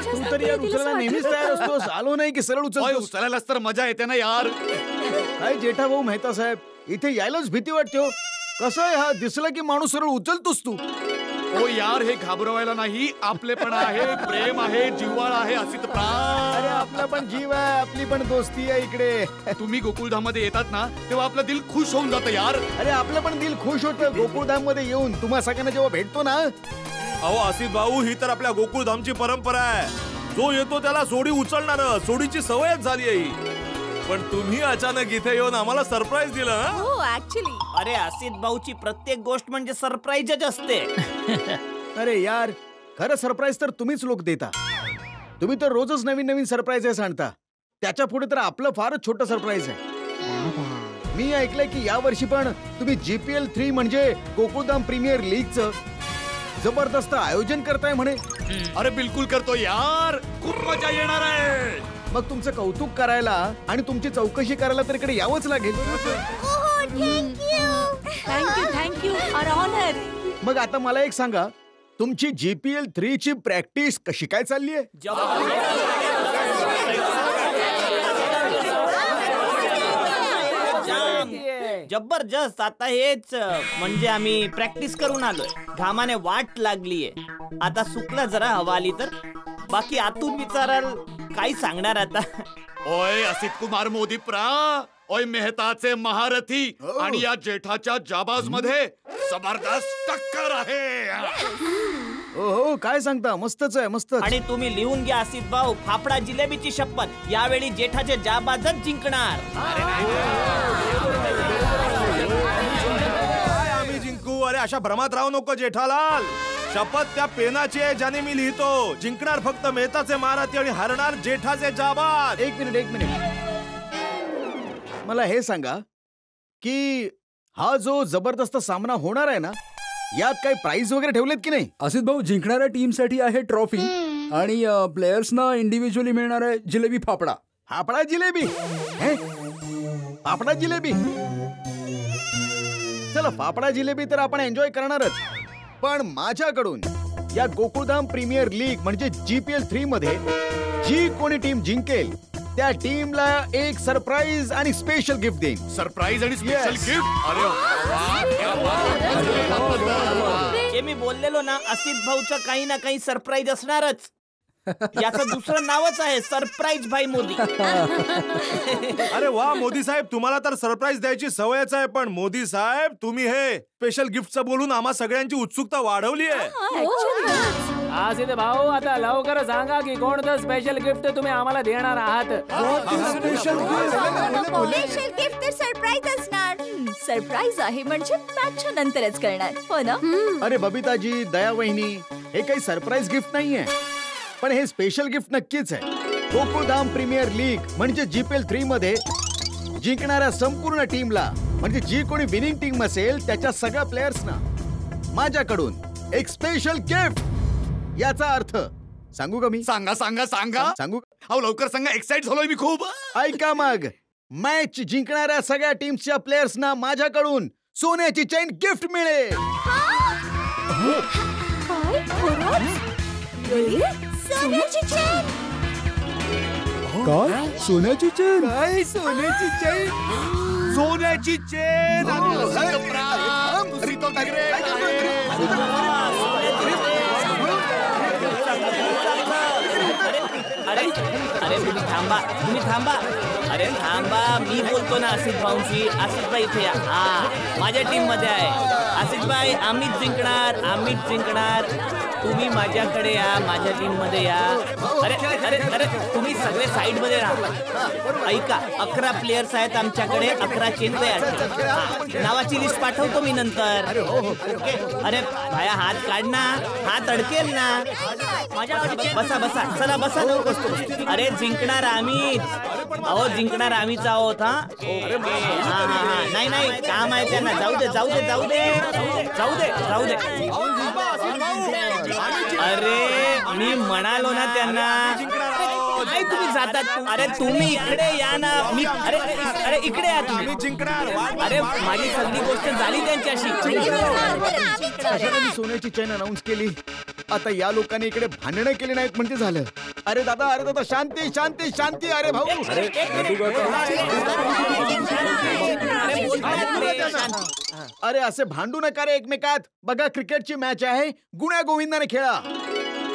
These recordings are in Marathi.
तू तरी यार उचलायला नेहमीच तयार असतोस. आलो नाही की सरळ उचलायलाच तर मजा येते ना यार. काय जेठा भाऊ मेहता साहेब, इथे यायलाच भीती वाटते हो. कसं आहे, हा दिसला की माणूस सरळ उचलतोस तू. ओ यार, हे घाबरवायला नाही, आपलेपण आहे, प्रेम आहे, जिव्हाळ आहे. असित प्राण, अरे आपला पण जीव आहे, आपली पण दोस्ती आहे इकडे. तुम्ही गोकुळधाम मध्ये येतात ना, तेव्हा आपलं दिल खुश होऊन जातं यार. अरे आपलं पण दिल खुश होतं गोकुळधाम मध्ये येऊन. तुम्हा सगळ्यांना जेव्हा भेटतो ना. अहो असित भाऊ, ही तर आपल्या गोकुळधामची परंपरा आहे. जो येतो त्याला सोडी उचलणार, सोडीची सवयच झाली आहे. पण तुम्ही अचानक इथे येऊन आम्हाला सरप्राईज दिलं. हो ऍक्च्युली. अरे असित भाऊची प्रत्येक गोष्ट म्हणजे सरप्राईजच असते. अरे यार, खरं सरप्राईज तर तुम्हीच लोक देता. तुम्ही तर रोजच नवीन नवीन सरप्राईज आणता. त्याच्या पुढे तर आपलं फारच छोटं सरप्राईज आहे. मी ऐकलंय की या वर्षी पण तुम्ही GPL 3 म्हणजे गोकुळधाम प्रीमियर लीगचं जबरदस्त आयोजन करताय म्हणे. अरे बिलकुल करतो यार, खूप मजा येणार आहे. मग तुमचं कौतुक करायला आणि तुमची चौकशी करायला तर इकडे यावंच लागेल. थँक्यू आवर ऑनर. मग आता मला एक सांगा, तुमची GPL 3 ची प्रॅक्टिस कशी काय चालली आहे? जबरदस्त. आता हेच म्हणजे आम्ही प्रॅक्टिस करून आलोय. घामाने वाट लागलीये. आता सुकला जरा हवा आली तर. बाकी आतून विचाराल काय सांगणार आता. ओय असित कुमार मोदी प्रा, ओय मेहताचे महारथी आणि या जेठाच्या जाबाज मध्ये जबरदस्त टक्कर आहे. हो काय सांगता, मस्तच आहे मस्त. आणि तुम्ही लिहून घ्या असित भाऊ, फाफडा जिलेबीची शपथ, यावेळी जेठाचे जाबाजच जिंकणार. आम्ही जिंकू. अरे अशा भ्रमात राहू नको जेठालाल. शपथ त्या पेनाची आहे ज्याने मी लिहितो. जिंकणार फक्त मेहताचे महारथी आणि हरणार जेठाचे जाबाज. एक मिनिट, मला हे सांगा की हा जो जबरदस्त सामना होणार आहे ना, यात काही प्राइज वगैरे ठेवलेत की नाही? असित भाऊ, जिंकणाऱ्या टीमसाठी आहे ट्रॉफी आणि प्लेयर्सना इंडिव्हिज्युअली मिळणार आहे जिलेबी फाफडा. फाफडा जिलेबी? फाफडा जिलेबी? चला, फाफडा जिलेबी तर आपण एन्जॉय करणारच. पण माझ्याकडून या गोकुळधाम प्रीमियर लीग म्हणजे GPL 3 मध्ये जी कोणी टीम जिंकेल त्या टीमला एक सरप्राईज आणि स्पेशल गिफ्ट देईन. सरप्राईज आणि स्पेशल गिफ्ट? अरे जे मी बोललेलो ना, असित भाऊचं काही ना काही सरप्राईज असणारच. याचं दुसरं नावच आहे सरप्राईज भाई मोदी. अरे वा मोदी साहेब, तुम्हाला तर सरप्राईज द्यायची सवयच आहे. पण मोदी साहेब, तुम्ही हे स्पेशल गिफ्टचं बोलून आम्हा सगळ्यांची उत्सुकता वाढवली आहे. असित भाऊ, आता लवकर सांगा की कोणतं स्पेशल गिफ्ट तुम्ही आम्हाला देणार आहात. स्पेशल गिफ्ट तर सरप्राईज असणार. सरप्राईज आहे म्हणजे मॅचच्या नंतरच करणार, हो ना? अरे बबिताजी, दया वहिनी, हे काही सरप्राईज गिफ्ट नाहीये, पण हे स्पेशल गिफ्ट नक्कीच आहे. गोकुळधाम प्रीमियर लीग म्हणजे GPL 3 मध्ये जिंकणाऱ्या संपूर्ण टीमला, म्हणजे जी कोणी विनिंग टीम असेल त्याच्या सगळ्या प्लेयर्सना माझ्याकडून एक स्पेशल गिफ्ट. याचा अर्थ सांगू का मी? सांगा सांगा सांगा. सांगू? अहो लवकर सांगा, एक्साइट झालोय मी खूप. ऐका मग, मॅच जिंकणाऱ्या सगळ्या टीम्सच्या प्लेयर्सना माझ्याकडून सोन्याची चेन गिफ्ट मिळेल. सोन्याची चेन? काय? सोन्याची चेन? काय सोन्याची चेन? सोन्याची चेन. अरे अरे तुम्ही थांबा. अरे थांबा, मी बोलतो ना असित भाऊंशी. असित भाई इथे या. हा, माझ्या टीम मध्ये आहे. असित भाई, आम्हीच जिंकणार. तुम्ही माझ्याकडे या, माझ्या टीम मध्ये या. अरे अरे अरे तुम्ही सगळे साइड मध्ये राहा. ऐका, 11 प्लेयर्स आहेत आमच्याकडे, 11 चेन तयार. नावाची लिस्ट पाठवतो मी नंतर. अरे भाया, हात काढ ना, हात अडकेल ना. बसा, चला बसा. अरे जिंकणार आम्हीच. अहो जिंकणार आम्हीच आहोत. हा, नाही काम आहे त्यांना. जाऊ दे. अरे मी म्हणालो ना त्यांना. काय तुम्ही जातात? अरे तुम्ही इकडे या ना. मी अरे इकडे या तुम्ही. आम्ही जिंकणार. अरे माझी सगळी गोष्ट झाली त्यांच्याशी. कशाला सोन्याची चेन अनाऊन्स केली? आता या लोकांनी इकडे भांडणं केली नाहीत म्हणजे झालं. अरे दादा शांती शांती शांती. अरे भाऊ अरे असे भांडू नका रे एकमेकात. बघा क्रिकेटची मॅच आहे, गुण्या गोविंदाने खेळा.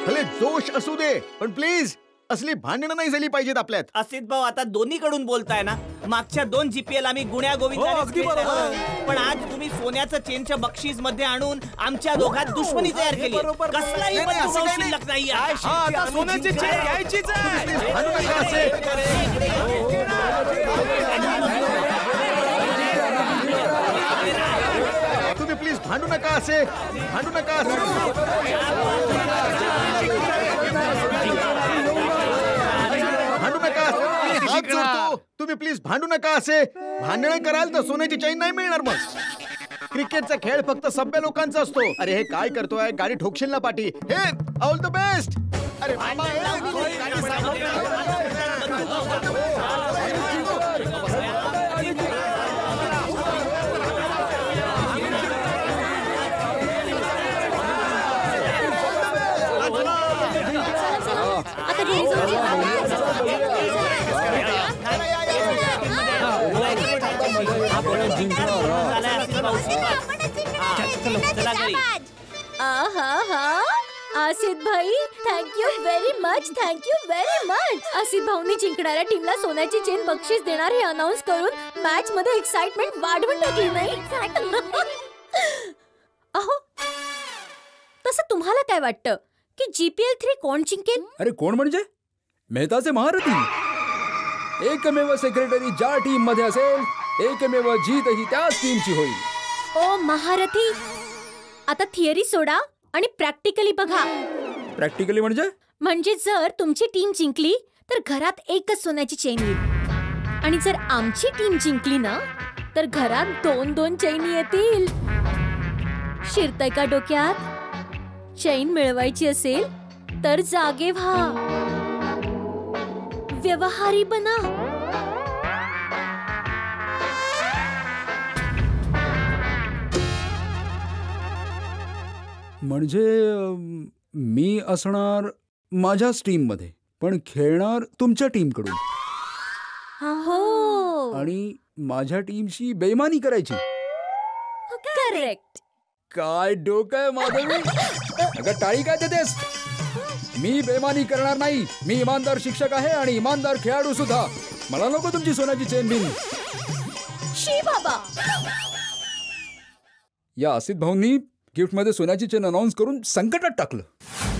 भले जोश असू दे पण प्लीज असली भांडणं नाही झाली पाहिजेत आपल्यात. असित भाऊ आता दोन्हीकडून बोलताय ना. मागच्या 2 GPL आम्ही गुण्या गोविंदाने, पण आज तुम्ही सोन्याचं चेनच्या बक्षीस मध्ये आणून आमच्या दोघात दुश्मनी तयार केली. कसलाही बदलू शिल्लक नाहीये. आता सोन्याची चेन घ्यायचीच आहे. भांडू नका असे. तुम्ही प्लीज भांडू नका असे. भांडू नका असे. भांडू नका. हात जोडतो. तुम्ही प्लीज भांडू नका असे. भांडण कराल तर सोन्याची चैन नाही मिळणार. मग क्रिकेटचा खेळ फक्त सभ्य लोकांचा असतो. अरे हे काय करतोय? गाडी ठोकशील ना पाठी. हे ऑल द बेस्ट. अरे आसित भाई thank you very much. Thank you very much. Asit भाऊनी जिंकणाऱ्या टीमला सोन्याची चेन बक्षीस देणार हे अनाउन्स करून मॅच मध्ये एक्साइटमेंट वाढवून टाकली नाही. अहो तसं तुम्हाला काय वाटतं की GPL 3 कोण जिंकेल? अरे कोण म्हणजे? मेहताचे महारथी. एकमेव सेक्रेटरी ज्या टीम मध्ये असेल, एकमेव जीत ही त्याच टीमची होईल. ओ महारथी, आता थिअरी सोडा आणि प्रॅक्टिकली बघा. प्रॅक्टिकली म्हणजे जर तुमची टीम जिंकली तर घरात एकच सोन्याची चेन येईल, आणि जर आमची टीम जिंकली ना तर घरात 2-2 चैनी येतील. शिरतय का डोक्यात? चैन मिळवायची असेल तर जागे व्हा, व्यवहारी बना. म्हणजे मी असणार माझ्याच टीम मध्ये पण खेळणार तुमच्या टीम कडून. हो, आणि माझ्या टीमशी बेईमानी करायची. करेक्ट. काय डोकं आहे माधवी? अगं टाळी काय देतेस? मी बेईमानी करणार नाही. मी इमानदार शिक्षक आहे आणि इमानदार खेळाडू सुद्धा. मला नको तुमची सोन्याची चेन बिन. शी बाबा. या आसित भाऊंनी गिफ्ट मध्ये सोन्याची चेन अनाउन्स करून संकटात टाकलं.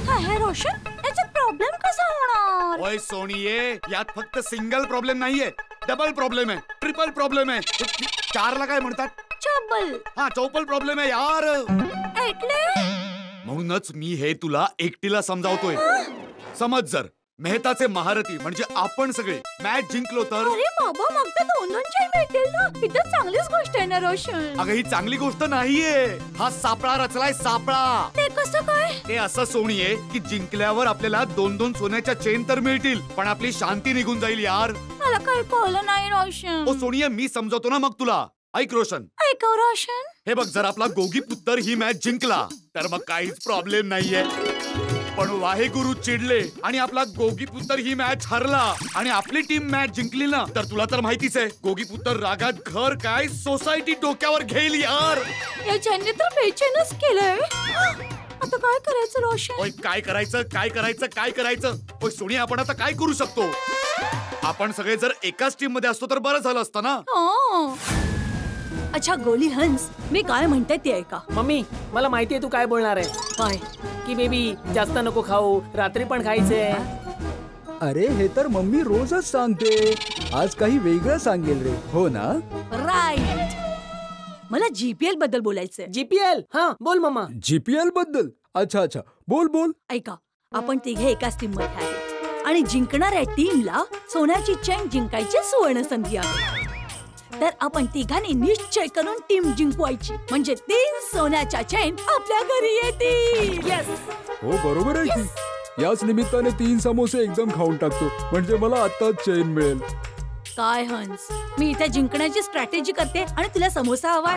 काय रोशन, याचा प्रॉब्लेम कसा होणार? ओय सोनिये, यात फक्त सिंगल प्रॉब्लेम नाहीये, डबल प्रॉब्लेम आहे, ट्रिपल प्रॉब्लेम आहे. 4ला काय म्हणतात? चौपल. हा, चौपल प्रॉब्लेम आहे यार. म्हणूनच मी हे तुला एकटीला समजावतोय. समज, जर मेहताचे महारथी म्हणजे आपण सगळे मॅच जिंकलो तर. अरे बाबा, मग तर 2-2 चैन भेटेल ना. ही तर चांगलीच गोष्ट आहे ना रोशन. अगं ही चांगली गोष्ट नाहीये. हा सापळा रचलाय, सापळा. ते कसं काय? ते असं सोनिये की जिंकल्यावर आपल्याला 2-2 सोन्याच्या चेन तर मिळतील, पण आपली शांती निघून जाईल यार. मला काही कळलं नाही रोशन. ओ सोनिये, मी समजवतो ना मग तुला. ऐक रोशन. ऐकव रोशन. हे बघ, जर आपला गोगी पुत्र ही मॅच जिंकला तर मग काहीच प्रॉब्लेम नाहीये. पण वाहेगुरु चिडले आणि आपला गोगी पुत्र ही मॅच हरला आणि आपली टीम मॅच जिंकली ना, तर तुला तर माहितीच आहे, गोगी पुत्र रागात घर काय सोसायटी डोक्यावर घेईल यार. या चैनने तर बेचैनच केलंय. आता काय करायचं रोशन? ओय, काय करायचं, काय करायचं, काय करायचं? ओय सोनी, आपण आता काय करू शकतो? आपण सगळे जर एकाच टीम मध्ये असतो तर बरं झालं असतं ना. अच्छा गोली हंस, मी काय म्हणते ते ऐका. मम्मी, मला माहितीये तू काय बोलणार आहे. काय? की बेबी जास्त नको खाऊ, रात्री पण खायचंय. अरे हे तर मम्मी रोजच सांगते. आज काही वेगळं सांगेल रे, हो ना? राईट. मला GPL बद्दल बोलायचंय. GPL? हा, बोल मम्मा. GPL बद्दल? अच्छा अच्छा, बोल बोल. ऐका, आपण तिघे एकाच टीम मध्ये आहे आणि जिंकणाऱ्या टीमला सोन्याची चेन जिंकायची सुवर्ण संधी आहे. तर आपण तिघांनी निश्चय करून टीम जिंकवायची, म्हणजे 3 सोन्याच्या चेन आपल्या घरी येतील. हो बरोबर आहे की. याच निमित्ताने 3 समोसे एकदम खाऊन टाकतो, म्हणजे मला आताच चैन मिळेल. काय हंस, मी इथे जिंकण्याची स्ट्रॅटेजी करते आणि तुला समोसा हवा?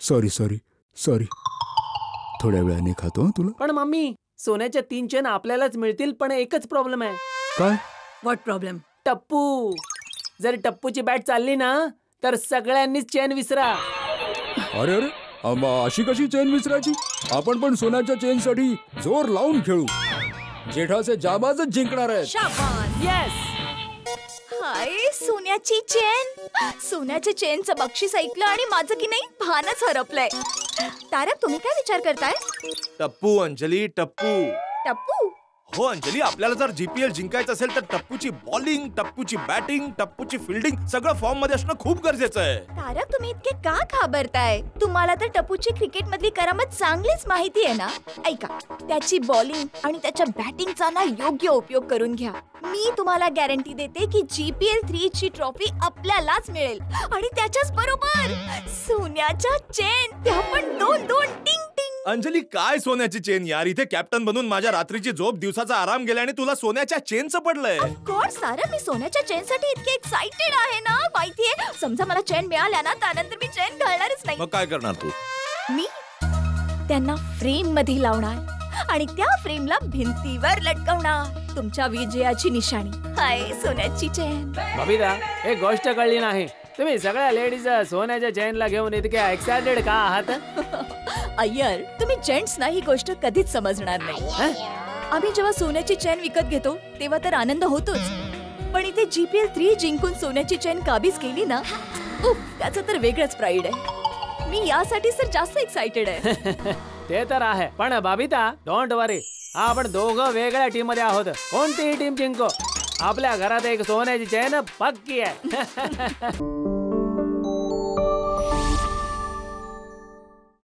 सॉरी. थोड्या वेळाने खातो तुला. पण मम्मी, सोन्याच्या 3 चेन आपल्यालाच मिळतील, पण एकच प्रॉब्लेम आहे. काय? What problem? टप्पू. जर टप्पूची बॅट चालली ना तर सगळ्यांनीच चेन विसरा. अरे अशी कशी चेन विसरायची? आपण पण सोन्याच्या चेन साठी जोर लावून खेळू. जेठाचे जाबाजच जिंकणार आहेत. शाबास. येस. हाय, सोन्याची चेन. सोन्याच्या चेनचं बक्षीस ऐकलं आणि माझं की नाही भानच हरपलंय. तारक, तुम्ही काय विचार करताय? टप्पू अंजली, टप्पू. टप्पू? हो अंजली, आपल्याला जर जीपीएल जिंकायचं असेल तर टप्पूची बॉलिंग, टप्पूची बॅटिंग, टप्पूची फिल्डिंग सगळं फॉर्म मध्ये असणं खूप गरजेचं आहे. तारक, तुम्ही इतके का घाबरताय? तुम्हाला तर टप्पूची क्रिकेट मधली करामत चांगलीच माहिती आहे ना. ऐका, त्याची बॉलिंग आणि त्याच्या बॅटिंगचा ना योग्य उपयोग करून घ्या. मी तुम्हाला गॅरंटी देते की GPL 3 ची ट्रॉफी आपल्यालाच मिळेल आणि त्याच्याच बरोबर सोन्याच्या चेन, त्या पण 2-2 टिंग टिंग. अंजली, काय सोन्याची चेन यार? इथे कॅप्टन बनून माझ्या रात्रीची झोप, दिवसाचा आराम गेला आणि तुला सोन्याच्या चेनचं पडलंय. ऑफकोर्स तारक, मी सोन्याच्या चेन साठी इतके एक्साइटेड आहे ना. माहितीये, समजा मला चेन मिळाल्या ना, त्यानंतर मी चेन घालणारच नाही. मग काय करणार तू? मी त्यांना फ्रेम मध्ये लावणार आणि त्या फ्रेमला भिंतीवर लटकवणार. तुमच्या विजयाची निशाणी. हाय, सोन्याची चेन. बबिता, एक गोष्ट कळली नाही. तुम्ही सगळ्या लेडीज सोन्याच्या चेनला घेऊन इतक्या एक्साइटेड का आहात? अय्यर, तुम्ही जेंट्स ना ही गोष्ट कधीच समजणार नाही. आम्ही जेव्हा सोन्याची चेन विकत घेतो तेव्हा तर आनंद होतोच, पण इथे GPL 3 जिंकून सोन्याची चेन काबीज केली ना, त्याचं तर वेगळंच प्राईड आहे. मी यासाठी सर जास्त एक्साइटेड आहे. ते तर आहे, पण बबिता डोंट वरी, आपण दोघं वेगळ्या टीम मध्ये आहोत. कोणतीही टीम जिंको, आपल्या घरात एक सोन्याची चेन पक्की आहे.